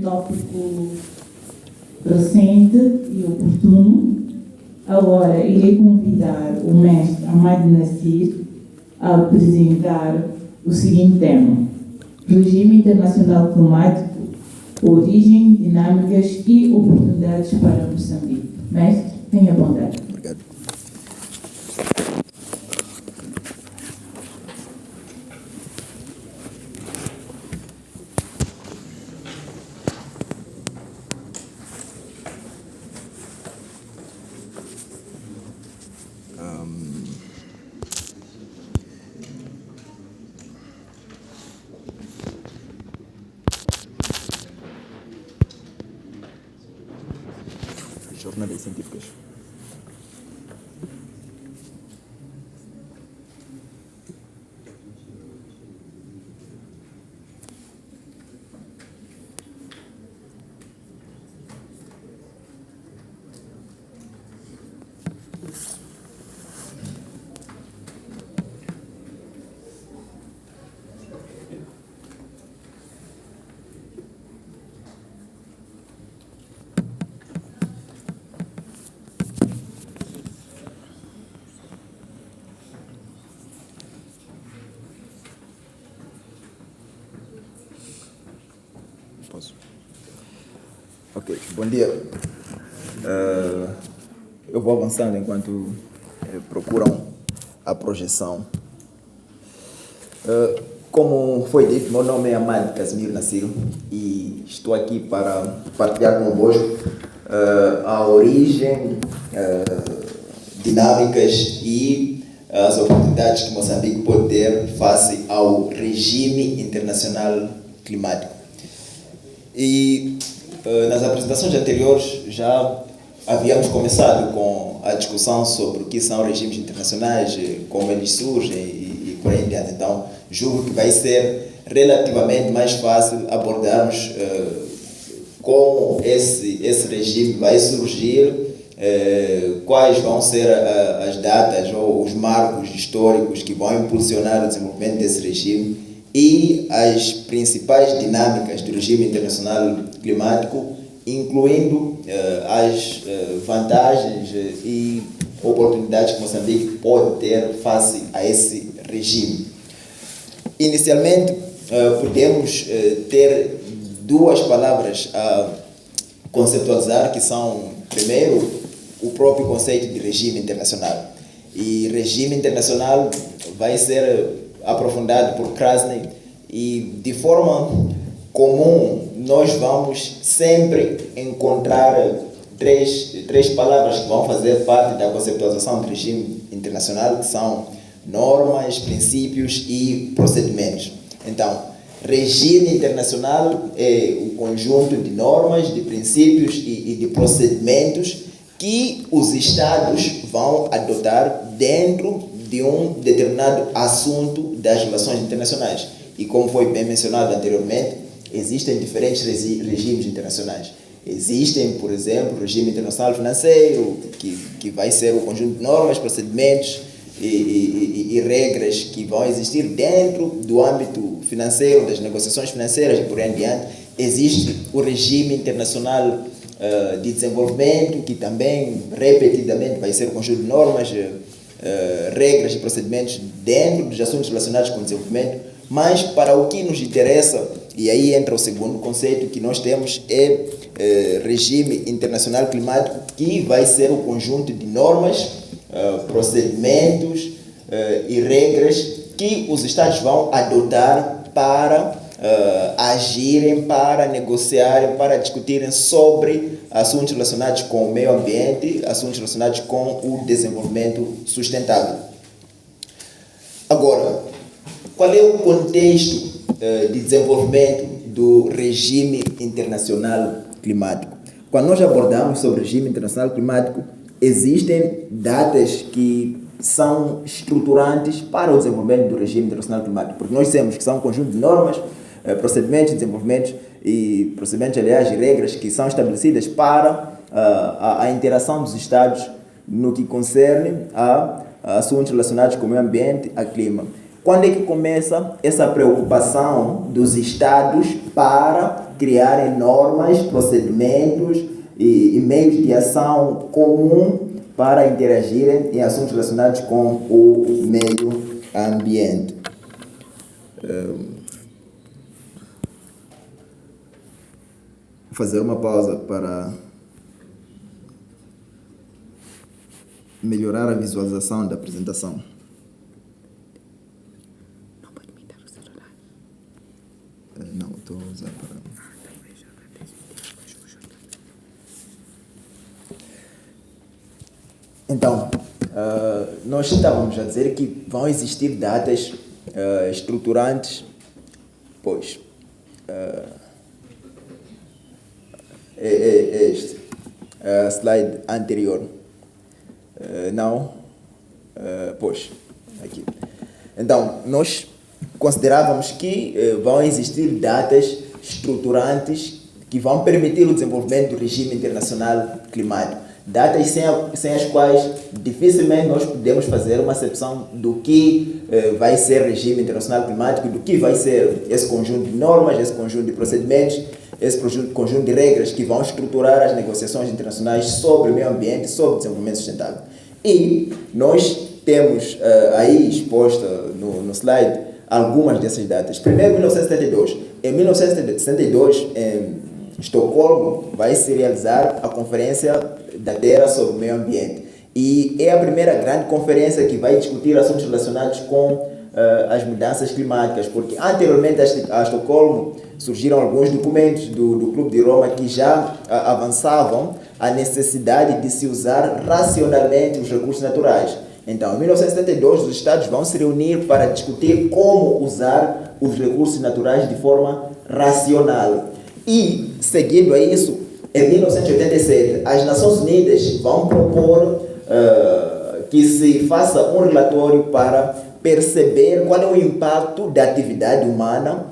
tópico recente e oportuno. Agora irei convidar o mestre Ahmad Nassir a apresentar o seguinte tema: Regime Internacional Climático, origem, dinâmicas e oportunidades para Moçambique. Mestre, tenha bondade. Obrigado. Jornadas científicas. Posso? Ok, bom dia. Eu vou avançando enquanto procuram a projeção. Como foi dito, meu nome é Ahmad Casimiro Nassir e estou aqui para partilhar convosco a origem, dinâmicas e as oportunidades que Moçambique pode ter face ao regime internacional climático. E nas apresentações anteriores já havíamos começado com a discussão sobre o que são regimes internacionais, como eles surgem e por aí em diante. Então, julgo que vai ser relativamente mais fácil abordarmos como esse regime vai surgir, quais vão ser as datas ou os marcos históricos que vão impulsionar o desenvolvimento desse regime e as principais dinâmicas do regime internacional climático, incluindo as vantagens e oportunidades que Moçambique pode ter face a esse regime. Inicialmente, podemos ter duas palavras a conceptualizar, que são, primeiro, o próprio conceito de regime internacional. E regime internacional vai ser aprofundado por Krasny e, de forma comum, nós vamos sempre encontrar três palavras que vão fazer parte da conceptualização do regime internacional, que são normas, princípios e procedimentos. Então, regime internacional é o conjunto de normas, de princípios e de procedimentos que os Estados vão adotar dentro de um determinado assunto das relações internacionais. E como foi bem mencionado anteriormente, existem diferentes regimes internacionais. Existem, por exemplo, o regime internacional financeiro, que vai ser o conjunto de normas, procedimentos e regras que vão existir dentro do âmbito financeiro, das negociações financeiras e por aí em diante. Existe o regime internacional de desenvolvimento, que também, repetidamente, vai ser o conjunto de normas, regras e procedimentos dentro dos assuntos relacionados com o desenvolvimento. Mas para o que nos interessa, e aí entra o segundo conceito que nós temos, regime internacional climático, que vai ser o conjunto de normas, procedimentos e regras que os Estados vão adotar para agirem, para negociarem, para discutirem sobre assuntos relacionados com o meio ambiente, assuntos relacionados com o desenvolvimento sustentável. Agora, qual é o contexto de desenvolvimento do regime internacional climático? Quando nós abordamos sobre o regime internacional climático, existem datas que são estruturantes para o desenvolvimento do regime internacional climático, porque nós temos que são um conjunto de normas, procedimentos, desenvolvimentos e procedimentos, aliás, e regras que são estabelecidas para a interação dos Estados no que concerne a assuntos relacionados com o meio ambiente, a clima. Quando é que começa essa preocupação dos Estados para criarem normas, procedimentos e meios de ação comum para interagirem em assuntos relacionados com o meio ambiente? Vou fazer uma pausa para melhorar a visualização da apresentação. Não pode imitar o celular. Não, estou a usar para... Então, nós estávamos a dizer que vão existir datas estruturantes, pois, este slide anterior, pois, aqui. Então, nós considerávamos que vão existir datas estruturantes que vão permitir o desenvolvimento do regime internacional climático. Datas sem as quais dificilmente nós podemos fazer uma acepção do que vai ser regime internacional climático, do que vai ser esse conjunto de normas, esse conjunto de procedimentos, esse conjunto de regras que vão estruturar as negociações internacionais sobre o meio ambiente, sobre o desenvolvimento sustentável. E nós temos aí exposta no slide algumas dessas datas. Primeiro, 1972. Em 1972, em Estocolmo, vai se realizar a Conferência da Terra sobre o Meio Ambiente. E é a primeira grande conferência que vai discutir assuntos relacionados com as mudanças climáticas, porque anteriormente a Estocolmo surgiram alguns documentos do Clube de Roma que já avançavam a necessidade de se usar racionalmente os recursos naturais. Então, em 1972, os Estados vão se reunir para discutir como usar os recursos naturais de forma racional. E, seguindo a isso, em 1987, as Nações Unidas vão propor que se faça um relatório para perceber qual é o impacto da atividade humana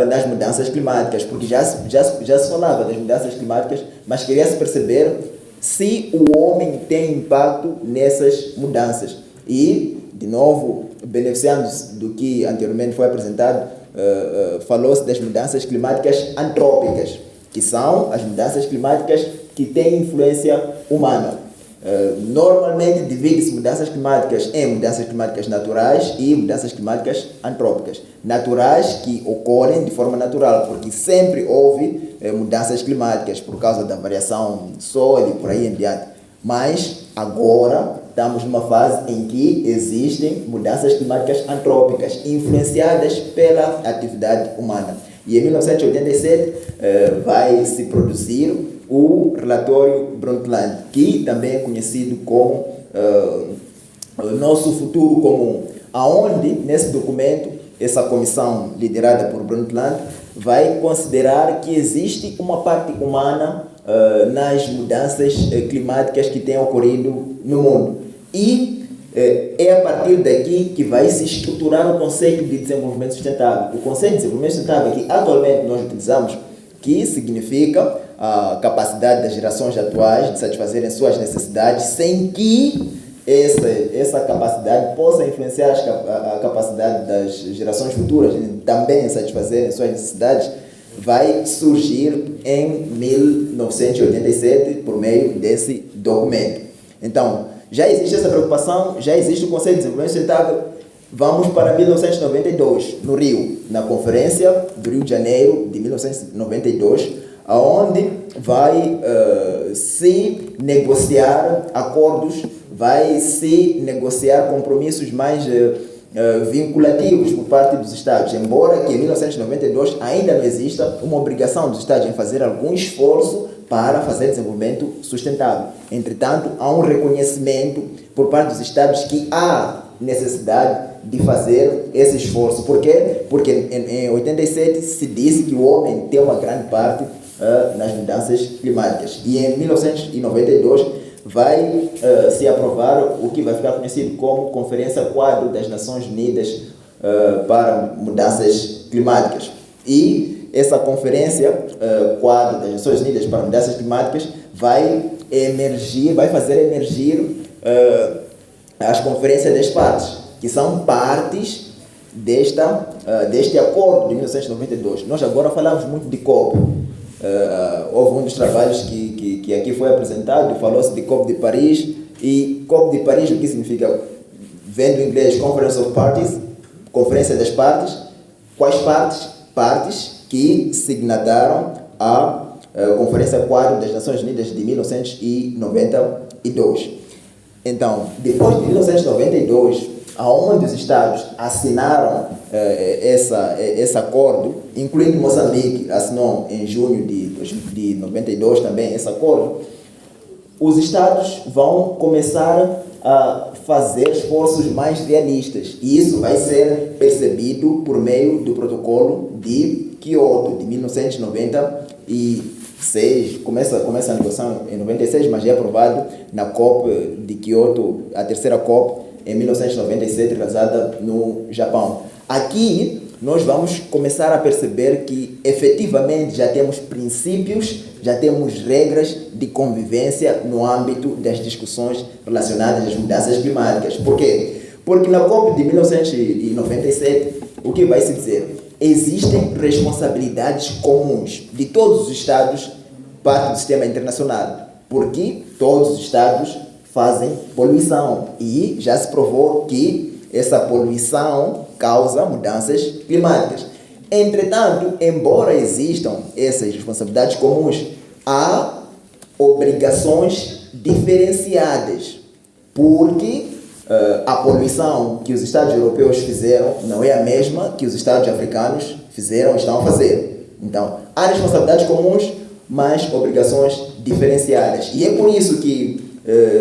nas mudanças climáticas, porque já se falava das mudanças climáticas, mas queria-se perceber se o homem tem impacto nessas mudanças. E, de novo, beneficiando-se do que anteriormente foi apresentado, falou-se das mudanças climáticas antrópicas, que são as mudanças climáticas que têm influência humana. Normalmente divide-se mudanças climáticas em mudanças climáticas naturais e mudanças climáticas antrópicas. Naturais, que ocorrem de forma natural, porque sempre houve mudanças climáticas por causa da variação do sol e por aí em diante. Mas agora estamos numa fase em que existem mudanças climáticas antrópicas, influenciadas pela atividade humana. E em 1987 vai se produzir o relatório Brundtland, que também é conhecido como Nosso Futuro Comum, aonde nesse documento essa comissão liderada por Brundtland vai considerar que existe uma parte humana nas mudanças climáticas que têm ocorrido no mundo. E é a partir daqui que vai se estruturar o conceito de desenvolvimento sustentável. O conceito de desenvolvimento sustentável que atualmente nós utilizamos, que significa a capacidade das gerações atuais de satisfazerem suas necessidades sem que essa capacidade possa influenciar a capacidade das gerações futuras também em satisfazerem suas necessidades, vai surgir em 1987 por meio desse documento. Então, já existe essa preocupação, já existe o conceito de desenvolvimento sustentável. Vamos para 1992, no Rio, na Conferência do Rio de Janeiro de 1992, onde vai se negociar acordos, vai se negociar compromissos mais vinculativos por parte dos Estados, embora que em 1992 ainda não exista uma obrigação dos Estados em fazer algum esforço para fazer desenvolvimento sustentável. Entretanto, há um reconhecimento por parte dos Estados que há necessidade de fazer esse esforço. Por quê? Porque em 87 se disse que o homem tem uma grande parte nas mudanças climáticas. E em 1992 vai se aprovar o que vai ficar conhecido como Conferência Quadro das Nações Unidas para Mudanças Climáticas. E essa Conferência Quadro das Nações Unidas para Mudanças Climáticas vai fazer emergir as conferências das partes, que são partes deste acordo de 1992. Nós agora falamos muito de COP. Houve um dos trabalhos que aqui foi apresentado, falou-se de COP de Paris, e COP de Paris, o que significa, vendo em inglês, Conference of Parties, Conferência das Partes. Quais partes? Partes que signataram a Conferência Quadro das Nações Unidas de 1992. Então, depois de 1992, aonde os Estados assinaram esse acordo, incluindo Moçambique, assinou em junho de 92 também esse acordo, os Estados vão começar a fazer esforços mais realistas. E isso vai ser percebido por meio do protocolo de Kyoto, de 1996. Começa a negociação em 96, mas é aprovado na COP de Kyoto, a terceira COP, em 1997, realizada no Japão. Aqui, nós vamos começar a perceber que, efetivamente, já temos princípios, já temos regras de convivência no âmbito das discussões relacionadas às mudanças climáticas. Por quê? Porque na COP de 1997, o que vai se dizer? Existem responsabilidades comuns de todos os Estados, parte do sistema internacional, porque todos os Estados fazem poluição e já se provou que essa poluição causa mudanças climáticas. Entretanto, embora existam essas responsabilidades comuns, há obrigações diferenciadas, porque a poluição que os Estados europeus fizeram não é a mesma que os Estados africanos estão a fazer. Então, há responsabilidades comuns, mas obrigações diferenciadas. E é por isso que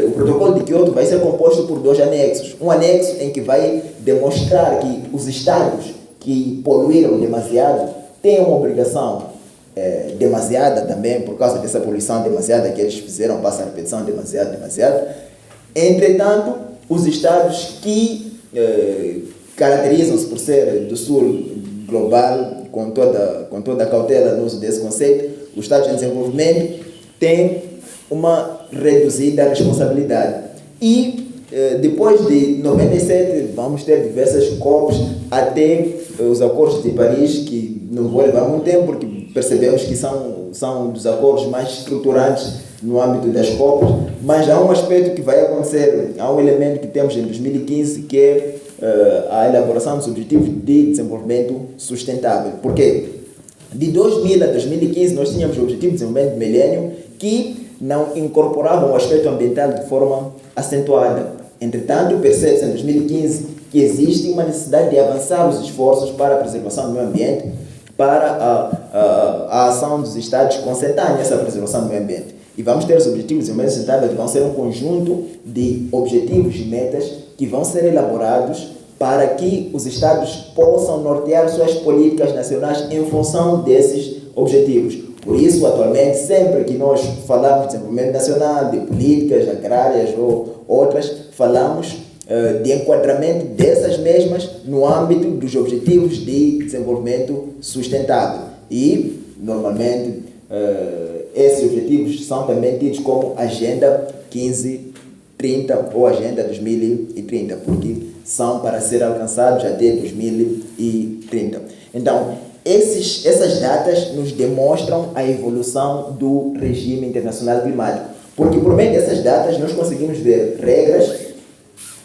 o protocolo de Kyoto vai ser composto por 2 anexos. Um anexo em que vai demonstrar que os Estados que poluíram demasiado têm uma obrigação demasiada também, por causa dessa poluição demasiada que eles fizeram, passa a repetição demasiado. Entretanto, os Estados que caracterizam-se por ser do sul global, com toda a cautela no uso desse conceito, os Estados em desenvolvimento têm uma reduzida responsabilidade. E depois de 97 vamos ter diversas COPs até os acordos de Paris, que não vou levar muito tempo porque percebemos que são dos acordos mais estruturantes no âmbito das COPs, mas há um aspecto que vai acontecer, há um elemento que temos em 2015 que é a elaboração dos Objetivos de Desenvolvimento Sustentável. Por quê? De 2000 a 2015 nós tínhamos o Objetivo de Desenvolvimento do Milênio que não incorporavam o aspecto ambiental de forma acentuada. Entretanto, percebe-se em 2015 que existe uma necessidade de avançar os esforços para a preservação do meio ambiente, para a ação dos Estados concentrarem nessa preservação do meio ambiente. E vamos ter os Objetivos de Desenvolvimento Sustentável, que vão ser um conjunto de objetivos e metas que vão ser elaborados para que os Estados possam nortear suas políticas nacionais em função desses objetivos. Por isso, atualmente, sempre que nós falamos de desenvolvimento nacional, de políticas agrárias ou outras, falamos de enquadramento dessas mesmas no âmbito dos Objetivos de Desenvolvimento Sustentável. E, normalmente, esses objetivos são também tidos como Agenda 1530 ou Agenda 2030, porque são para ser alcançados até 2030. Então, essas datas nos demonstram a evolução do regime internacional climático, porque por meio dessas datas nós conseguimos ver regras,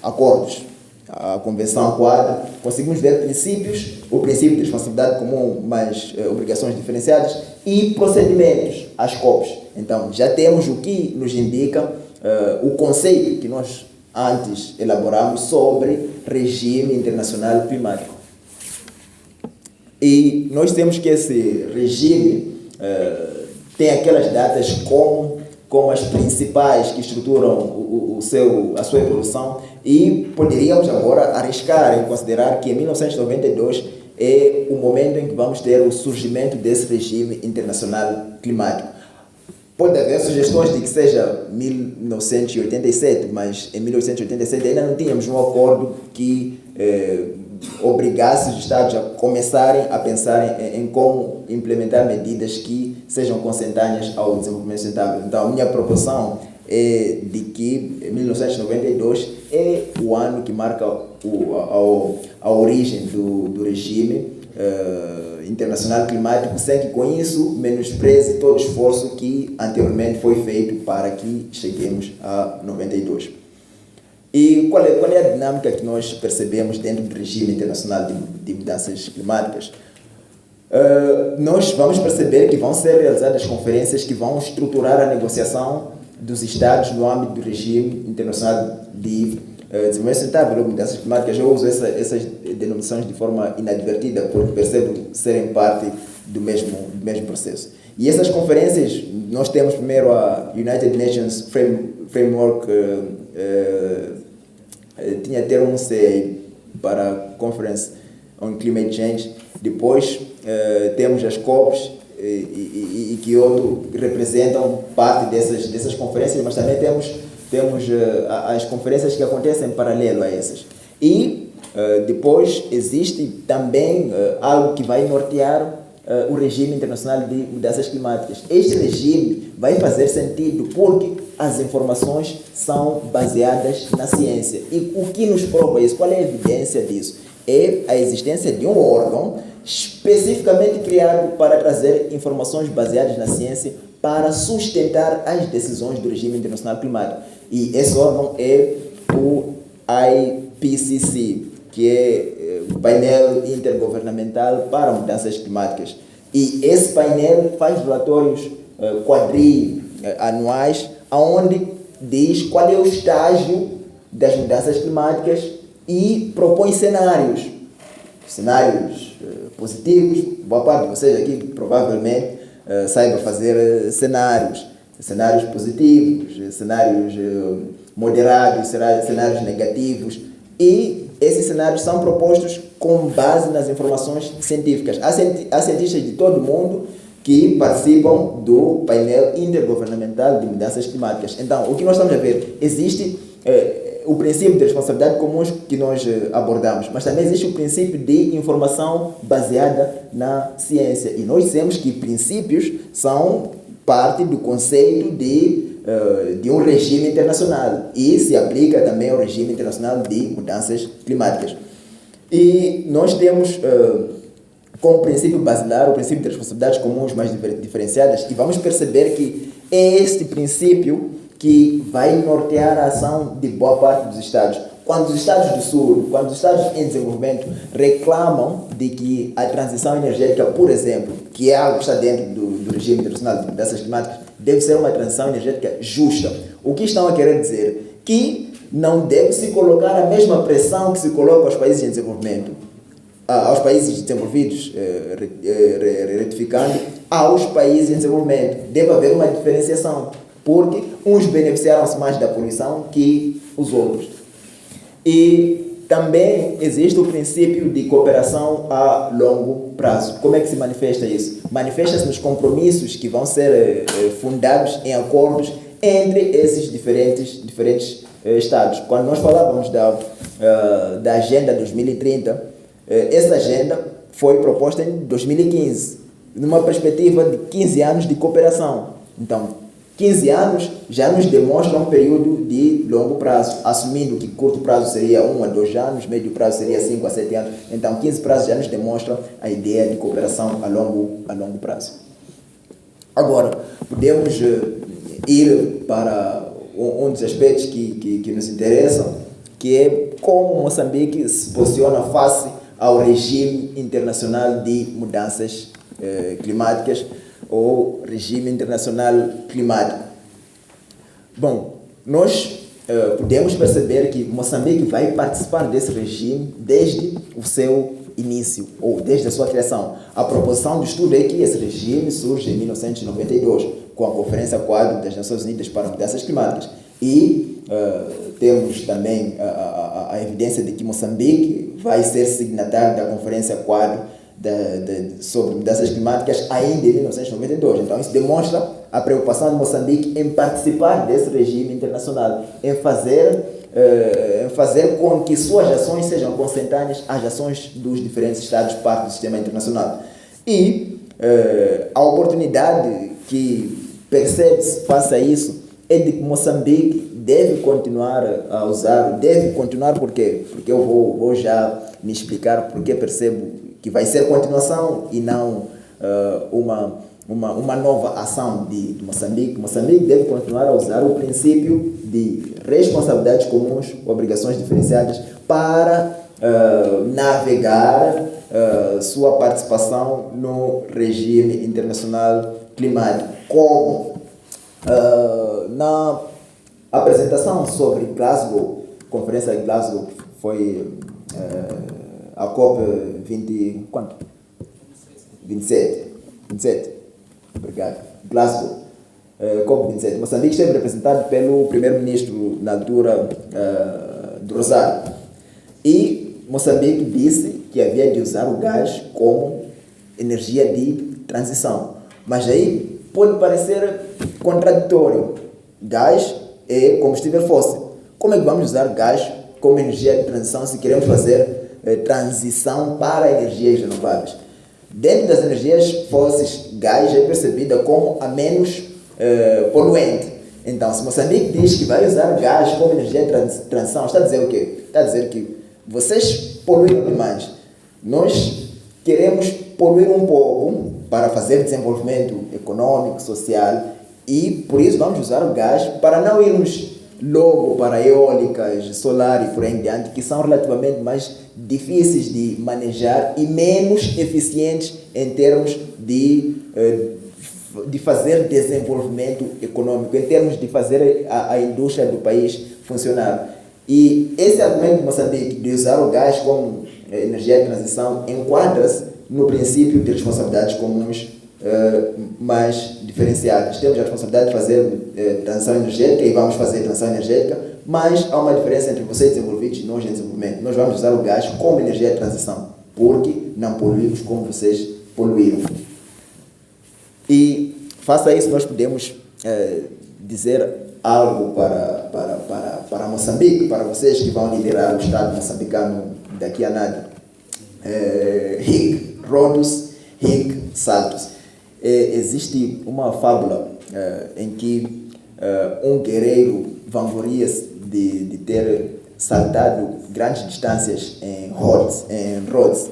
acordos, a Convenção Quadro, conseguimos ver princípios, o princípio de responsabilidade comum, mas obrigações diferenciadas, e procedimentos, as COPs. Então, já temos o que nos indica o conceito que nós antes elaboramos sobre regime internacional climático. E nós temos que esse regime tem aquelas datas como as principais que estruturam a sua evolução, e poderíamos agora arriscar em considerar que em 1992 é o momento em que vamos ter o surgimento desse regime internacional climático. Pode haver sugestões de que seja 1987, mas em 1987 ainda não tínhamos um acordo que obrigasse os Estados a começarem a pensar em como implementar medidas que sejam consentâneas ao desenvolvimento sustentável. Então, a minha proposição é de que 1992 é o ano que marca a origem do regime internacional climático, sem que com isso menospreze todo o esforço que anteriormente foi feito para que cheguemos a 92. E qual é a dinâmica que nós percebemos dentro do regime internacional de mudanças climáticas? Nós vamos perceber que vão ser realizadas conferências que vão estruturar a negociação dos Estados no âmbito do regime internacional de desenvolvimento sustentável ou mudanças climáticas. Eu uso essas denominações de forma inadvertida, porque percebo serem parte do mesmo processo. E essas conferências, nós temos primeiro a United Nations Framework, tinha termo CA para Conference on Climate Change. Depois temos as COPs e Kyoto, que representam parte dessas conferências, mas também temos as conferências que acontecem em paralelo a essas. E depois existe também algo que vai nortear o regime internacional de mudanças climáticas. Este regime vai fazer sentido porque as informações são baseadas na ciência. E o que nos prova isso? Qual é a evidência disso? É a existência de um órgão especificamente criado para trazer informações baseadas na ciência para sustentar as decisões do regime internacional climático. E esse órgão é o IPCC, que é o painel intergovernamental para mudanças climáticas. E esse painel faz relatórios quadrianuais, onde diz qual é o estágio das mudanças climáticas e propõe cenários positivos. Boa parte de vocês aqui provavelmente saiba fazer cenários positivos, cenários moderados, cenários negativos, e esses cenários são propostos com base nas informações científicas. Há cientistas de todo o mundo que participam do painel intergovernamental de mudanças climáticas. Então, o que nós estamos a ver? Existe o princípio de responsabilidade comum que nós abordamos, mas também existe o princípio de informação baseada na ciência. E nós dizemos que princípios são parte do conceito de um regime internacional e se aplica também ao regime internacional de mudanças climáticas. E nós temos como princípio basilar o princípio de responsabilidades comuns mais diferenciadas, e vamos perceber que é este princípio que vai nortear a ação de boa parte dos Estados. Quando os Estados do Sul, quando os Estados em desenvolvimento reclamam de que a transição energética, por exemplo, que é algo que está dentro do regime internacional de mudanças climáticas, deve ser uma transição energética justa. O que estão a querer dizer? Que não deve se colocar a mesma pressão que se coloca aos países em desenvolvimento, aos países desenvolvidos, retificando, aos países em desenvolvimento. Deve haver uma diferenciação, porque uns beneficiaram-se mais da poluição que os outros. E também existe o princípio de cooperação a longo prazo. Como é que se manifesta isso? Manifesta-se nos compromissos que vão ser fundados em acordos entre esses diferentes Estados. Quando nós falávamos da Agenda 2030, essa agenda foi proposta em 2015, numa perspectiva de 15 anos de cooperação. Então, 15 anos já nos demonstra um período de longo prazo, assumindo que curto prazo seria 1 a 2 anos, médio prazo seria 5 a 7 anos. Então, 15 prazos já nos demonstram a ideia de cooperação a longo prazo. Agora, podemos ir para um dos aspectos que nos interessam, que é como Moçambique se posiciona face ao regime internacional de mudanças climáticas, ou regime internacional climático. Bom, nós podemos perceber que Moçambique vai participar desse regime desde o seu início, ou desde a sua criação. A proposição do estudo é que esse regime surge em 1992, com a Conferência Quadro das Nações Unidas para Mudanças Climáticas. E temos também a evidência de que Moçambique vai ser signatário da Conferência Quadro sobre mudanças climáticas ainda em 1992. Então, isso demonstra a preocupação de Moçambique em participar desse regime internacional, em fazer com que suas ações sejam consentâneas às ações dos diferentes Estados parte do sistema internacional. E a oportunidade que percebe-se face a isso é de que Moçambique deve continuar a usar, deve continuar por quê? Porque eu vou já me explicar porque percebo que vai ser continuação e não uma nova ação de Moçambique. Moçambique deve continuar a usar o princípio de responsabilidades comuns, obrigações diferenciadas para navegar sua participação no regime internacional climático. Como na apresentação sobre Glasgow, conferência de Glasgow, foi a COP 20, quanto? 27. Obrigado. Glasgow. COP 27. Moçambique esteve representado pelo primeiro-ministro na altura do Rosário. E Moçambique disse que havia de usar o gás como energia de transição. Mas aí pode parecer contraditório. Gás é combustível fóssil. Como é que vamos usar gás como energia de transição se queremos fazer transição para energias renováveis? Dentro das energias fósseis, gás é percebida como a menos poluente. Então, se Moçambique diz que vai usar gás como energia de transição, está a dizer o quê? Está a dizer que vocês poluem demais. Nós queremos poluir um pouco para fazer desenvolvimento econômico, social, e por isso vamos usar o gás para não irmos logo para eólicas, solar e por aí em diante, que são relativamente mais difíceis de manejar e menos eficientes em termos de fazer desenvolvimento econômico, em termos de fazer a indústria do país funcionar. E esse argumento de Moçambique de usar o gás como energia de transição enquadra-se no princípio de responsabilidades comuns mais diferenciadas. Temos a responsabilidade de fazer transição energética e vamos fazer transição energética, mas há uma diferença entre vocês desenvolvidos e nós em desenvolvimento. Nós vamos usar o gás como energia de transição, porque não poluímos como vocês poluíram. E face a isso nós podemos dizer algo para Moçambique, para vocês que vão liderar o Estado moçambicano daqui a nada. Hic Rhodus, hic saltus. Existe uma fábula em que um guerreiro vangloria-se de ter saltado grandes distâncias em Rhodes.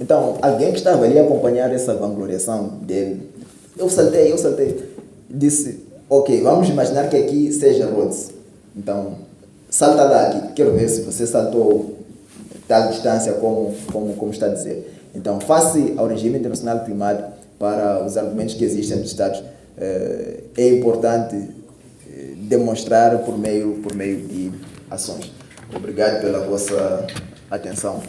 Então, alguém que estava ali a acompanhar essa vangloriação dele, eu saltei, disse, ok, vamos imaginar que aqui seja Rhodes. Então, salta lá aqui, quero ver se você saltou tal distância como está a dizer. Então, face ao regime internacional climático, para os argumentos que existem nos Estados, é importante demonstrar por meio de ações. Obrigado pela vossa atenção.